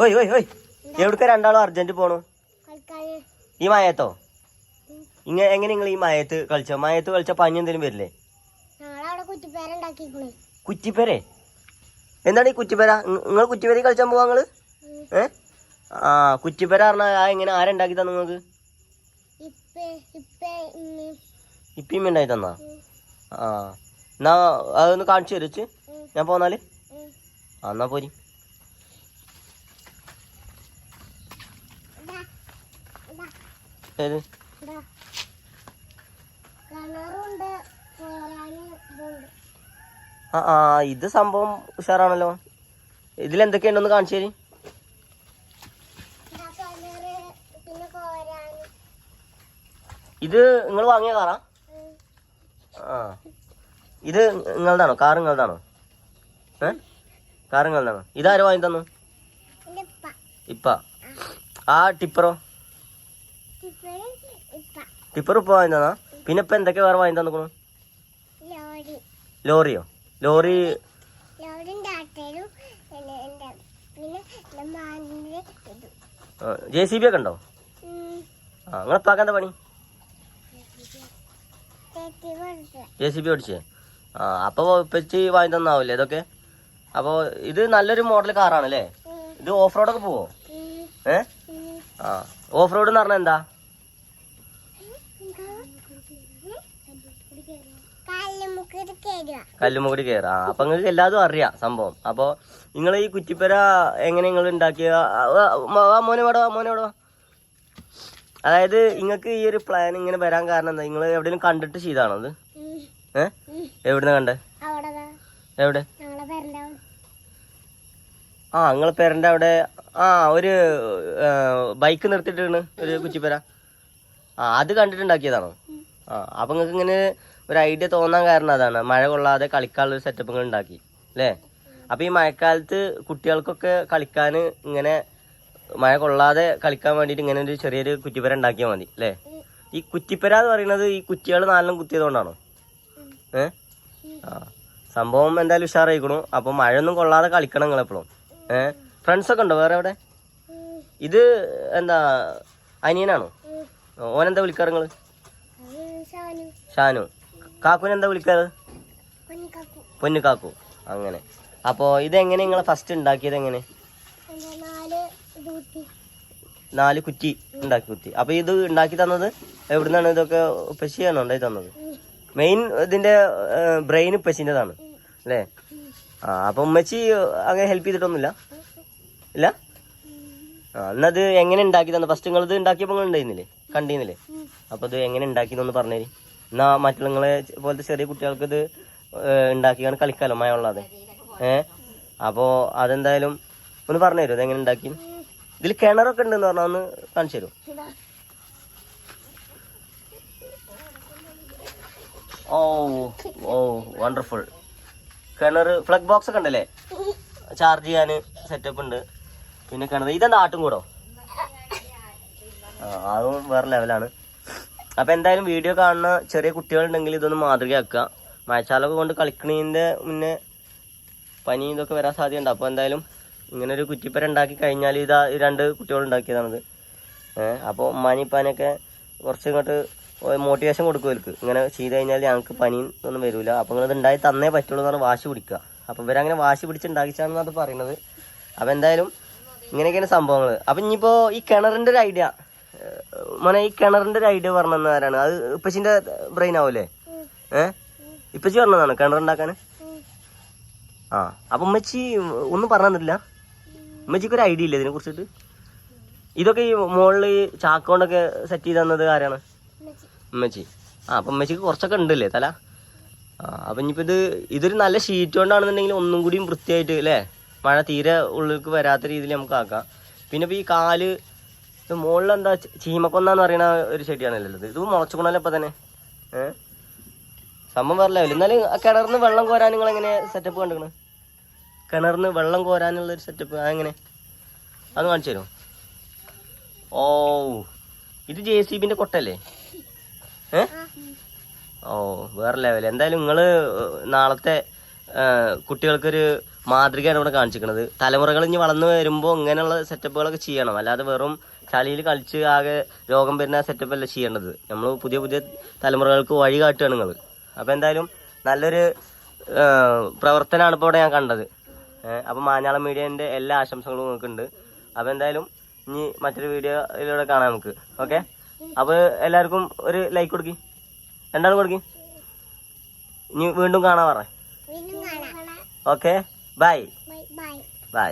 ഓയ് ഓയ് ഓയ് എവിടക്ക രണ്ടാളും അർജന്റ് പോണു? ഈ മയത്തോ? എങ്ങനെ നിങ്ങൾ ഈ മയത്ത് കളിച്ചോ? മയത്ത് കളിച്ച പനി എന്തെങ്കിലും വരില്ലേ? കുറ്റിപ്പേരെ? എന്താണ് ഈ കുറ്റിപ്പേര? നിങ്ങൾ കുറ്റിപ്പേര കളിച്ചാൻ പോവാ നിങ്ങള്? ആ കുറ്റിപ്പേര പറഞ്ഞാൽ എങ്ങനെ ആരുണ്ടാക്കി തന്നു നിങ്ങൾക്ക്? ഇപ്പിമ്മ ഉണ്ടാക്കി തന്നാ? ആ എന്നാ അതൊന്ന് കാണിച്ചു തരുച്ച് ഞാൻ പോന്നാല്. ആ എന്നാ പോരി. ഏത്? ആ ആ ഇത് സംഭവം ഉഷാറാണല്ലോ. ഇതിലെന്തൊക്കെയുണ്ടെന്ന് കാണിച്ചു തരി. ഇത് നിങ്ങൾ വാങ്ങിയ കാറാ? ആ ഇത് നിങ്ങളുടെയാണോ? കാർ നിങ്ങളുടെയാണോ? കാർ നിങ്ങളുടെയാണോ? ഇതാരും വാങ്ങി തന്നു? ഇപ്പ. ആ ടിപ്പറോ? ടിപ്പർ ഇപ്പൊ വാങ്ങി തന്നാ? പിന്നെ ഇപ്പൊ എന്തൊക്കെ വേറെ വാങ്ങി തന്നു? ലോറിയോ? ലോറി JCB ഒക്കെ ഉണ്ടോ? ആ നിങ്ങളെപ്പാക്ക എന്താ പണി? JCB ഓടിച്ചേ? ആ അപ്പൊ ഇപ്പച്ചി വാങ്ങി തന്നാവൂല്ലേ ഇതൊക്കെ? അപ്പൊ ഇത് നല്ലൊരു മോഡൽ കാറാണ് അല്ലേ? ഇത് ഓഫ് റോഡൊക്കെ പോവോ? ആ ഓഫ് റോഡ് എന്ന് പറഞ്ഞാൽ എന്താ? കല്ലുമുകൂടി കയറാ. അപ്പൊ നിങ്ങൾക്ക് എല്ലാതും അറിയാം സംഭവം. അപ്പൊ നിങ്ങൾ ഈ കുറ്റിപ്പര എങ്ങനെ നിങ്ങൾ ഉണ്ടാക്കിയ? മോനെ വേടോ. അതായത് നിങ്ങൾക്ക് ഈ ഒരു പ്ലാൻ ഇങ്ങനെ വരാൻ കാരണം എന്താ? നിങ്ങൾ എവിടെയെങ്കിലും കണ്ടിട്ട് ചെയ്താണോ അത്? എവിടുന്ന കണ്ടേ? എവിടെ? ആ നിങ്ങളെ പേരന്റെ അവിടെ ഒരു ബൈക്ക് നിർത്തിയിട്ടാണ് ഒരു കുറ്റിപ്പര. ആ അത് കണ്ടിട്ടുണ്ടാക്കിയതാണോ? ആ അപ്പൊ നിങ്ങൾക്ക് ഇങ്ങനെ ഒരു ഐഡിയ തോന്നാൻ കാരണം അതാണ്. മഴ കൊള്ളാതെ കളിക്കാനുള്ളൊരു സെറ്റപ്പ് നിങ്ങൾ ഉണ്ടാക്കി അല്ലേ? അപ്പൊ ഈ മഴക്കാലത്ത് കുട്ടികൾക്കൊക്കെ കളിക്കാൻ ഇങ്ങനെ മഴ കൊള്ളാതെ കളിക്കാൻ വേണ്ടിയിട്ട് ഇങ്ങനെ ഒരു ചെറിയൊരു കുറ്റിപ്പര ഉണ്ടാക്കിയാൽ മതി അല്ലേ? ഈ കുറ്റിപ്പര എന്ന് പറയുന്നത് ഈ കുറ്റികൾ നാലെണ്ണം കുത്തിയതുകൊണ്ടാണോ? ആ സംഭവം എന്തായാലും ഉഷാറായിക്കണു. അപ്പൊ മഴയൊന്നും കൊള്ളാതെ കളിക്കണം നിങ്ങളെപ്പോഴും. ഫ്രണ്ട്സൊക്കെ ഉണ്ടോ വേറെ എവിടെ? ഇത് എന്താ അനിയനാണോ? ഓനെന്താ വിളിക്കാറ് നിങ്ങള്? ഷാനു. കാക്കുനെന്താ വിളിക്കാറ്? പൊന്നു. അങ്ങനെ. അപ്പോ ഇതെങ്ങനെ നിങ്ങളെ ഫസ്റ്റ് ഉണ്ടാക്കിയത്? എങ്ങനെ? 4 കുറ്റി ഉണ്ടാക്കി കുത്തി. അപ്പൊ ഇത് ഉണ്ടാക്കി തന്നത് എവിടുന്നാണ്? ഇതൊക്കെ ഉപ്പച്ചിയാണോ ഉണ്ടാക്കി തന്നത്? മെയിൻ ഇതിന്റെ ബ്രെയിൻ ഉപ്പച്ചിൻ്റെതാണ് അല്ലേ? ആ അപ്പൊ ഉമ്മച്ചി അങ്ങനെ ഹെൽപ്പ് ചെയ്തിട്ടൊന്നുമില്ല ഇല്ല? ആ എന്നത് എങ്ങനെ ഉണ്ടാക്കി തന്നെ? ഫസ്റ്റ് നിങ്ങൾ ഇത് ഉണ്ടാക്കിയപ്പോൾ നിങ്ങൾ ഉണ്ടായിരുന്നില്ലേ, കണ്ടിരുന്നില്ലേ? അപ്പൊ ഇത് എങ്ങനെ ഉണ്ടാക്കിയെന്നൊന്ന് പറഞ്ഞേരി. എന്നാ മറ്റുള്ളങ്ങളെ പോലത്തെ ചെറിയ കുട്ടികൾക്ക് ഇത് ഉണ്ടാക്കിയാണ് കളിക്കാലോ മഴ ഉള്ളാതെ. അപ്പോ അതെന്തായാലും ഒന്ന് പറഞ്ഞു തരുമോ ഇതെങ്ങനെ ഉണ്ടാക്കി? ഇതിൽ കിണറൊക്കെ ഉണ്ടെന്ന് പറഞ്ഞാൽ ഒന്ന് കാണിച്ചു തരുമോ? Oh wonderful. കിണർ ഫ്ലഗ് ബോക്സ് ഒക്കെ ഉണ്ടല്ലേ? ചാർജ് ചെയ്യാൻ സെറ്റപ്പ് ഉണ്ട്. പിന്നെ കിണർ ഇതെന്താ ആട്ടും കൂടോ? അതും വേറെ ലെവലാണ്. അപ്പൊ എന്തായാലും വീഡിയോ കാണുന്ന ചെറിയ കുട്ടികളുണ്ടെങ്കിൽ ഇതൊന്ന് മാതൃകയാക്കുക. മഴച്ചാലൊക്കെ കൊണ്ട് കളിക്കണതിന്റെ മുന്നേ പനി ഇതൊക്കെ വരാൻ സാധ്യതയുണ്ട്. അപ്പോൾ എന്തായാലും ഇങ്ങനെ ഒരു കുറ്റിപ്പര ഉണ്ടാക്കി കഴിഞ്ഞാൽ ഇതാ 2 കുട്ടികൾ ഉണ്ടാക്കിയതാണിത്. അപ്പോൾ ഉമ്മാനിപ്പാനൊക്കെ കുറച്ച് ഇങ്ങോട്ട് മോട്ടിവേഷൻ കൊടുക്കുമല്ലോ. ഇങ്ങനെ ചെയ്ത് കഴിഞ്ഞാൽ ഞങ്ങൾക്ക് പനിയും ഒന്നും വരില്ല. അപ്പോൾ നിങ്ങളിത് ഉണ്ടായി തന്നേ പറ്റുള്ളൂ എന്ന് പറഞ്ഞാൽ വാശി പിടിക്കുക. അപ്പോൾ ഇവരങ്ങനെ വാശി പിടിച്ചുണ്ടാക്കിച്ചാണെന്നാണ് അത് പറയുന്നത്. അപ്പോൾ എന്തായാലും ഇങ്ങനെയൊക്കെയാണ് സംഭവങ്ങൾ. അപ്പം ഇനിയിപ്പോൾ ഈ കിണറിൻ്റെ ഒരു ഐഡിയ മോനെ, ഈ കിണറിൻ്റെ ഒരു ഐഡിയ പറഞ്ഞത് ആരാണ്? അത് ഇപ്പച്ചിൻ്റെ ബ്രെയിൻ ആവൂലേ? ഇപ്പച്ചി പറഞ്ഞതാണ് കിണറുണ്ടാക്കാൻ. ആ അപ്പം ഉമ്മച്ചി ഒന്നും പറഞ്ഞു തന്നില്ല? ഉമ്മച്ചിക്ക് ഒരു ഐഡിയ ഇല്ല ഇതിനെ കുറിച്ചിട്ട്? ഇതൊക്കെ ഈ മുകളിൽ ചാക്കോണ്ടൊക്കെ സെറ്റ് ചെയ്ത് തന്നത് ആരാണ്? ഉമ്മച്ചി. അപ്പം ഉമ്മച്ചിക്ക് കുറച്ചൊക്കെ ഉണ്ടല്ലേ തല? അപ്പം ഇനിയിപ്പോൾ ഇതൊരു നല്ല ഷീറ്റ് കൊണ്ടാണെന്നുണ്ടെങ്കിൽ ഒന്നും കൂടിയും വൃത്തിയായിട്ട് അല്ലേ, മഴ തീരെ ഉള്ളിലേക്ക് വരാത്ത രീതിയിൽ നമുക്ക് ആക്കാം. പിന്നെ ഇപ്പോൾ ഈ കാല് മുകളിലെന്താ ചീമക്കൊന്നാന്ന് പറയുന്ന ഒരു ചെടിയാണല്ലോ ഇത് മുളച്ചുകൊണ്ടല്ലോ ഇപ്പം തന്നെ. സംഭവം വേറെ ലെവൽ. എന്നാലും കിണറിന് വെള്ളം കോരാൻ നിങ്ങൾ എങ്ങനെ സെറ്റപ്പ് കണ്ടിരിക്കണ്? കിണറിന് വെള്ളം കോരാനുള്ളൊരു സെറ്റപ്പ് അതെങ്ങനെ അത് കാണിച്ചു തരുമോ? ഇത് JCBന്റെ കൊട്ടല്ലേ? വേറെ ലെവൽ. എന്തായാലും നിങ്ങൾ നാളത്തെ കുട്ടികൾക്കൊരു മാതൃകയാണ് ഇവിടെ കാണിച്ചിരിക്കുന്നത്. തലമുറകൾ ഇനി വളർന്നു വരുമ്പോൾ ഇങ്ങനെയുള്ള സെറ്റപ്പുകളൊക്കെ ചെയ്യണം. അല്ലാതെ വെറും ചളിയിൽ കളിച്ച് ആകെ രോഗം വരുന്ന സെറ്റപ്പ് അല്ല ചെയ്യേണ്ടത്. നമ്മൾ പുതിയ പുതിയ തലമുറകൾക്ക് വഴി കാട്ടുകയാണ് നിങ്ങൾ. അപ്പോൾ എന്തായാലും നല്ലൊരു പ്രവർത്തനമാണ് ഇപ്പോൾ ഇവിടെ ഞാൻ കണ്ടത്. അപ്പോൾ മാഞ്ഞാളം മീഡിയൻ്റെ എല്ലാ ആശംസകളും നിങ്ങൾക്കുണ്ട്. അപ്പോൾ എന്തായാലും ഇനി മറ്റൊരു വീഡിയോയിലൂടെ കാണാം നമുക്ക്. ഓക്കെ, അപ്പോൾ എല്ലാവർക്കും ഒരു ലൈക്ക് കൊടുക്കി, രണ്ടാളും കൊടുക്കി. ഇനി വീണ്ടും കാണാൻ പറ. Okay, bye bye.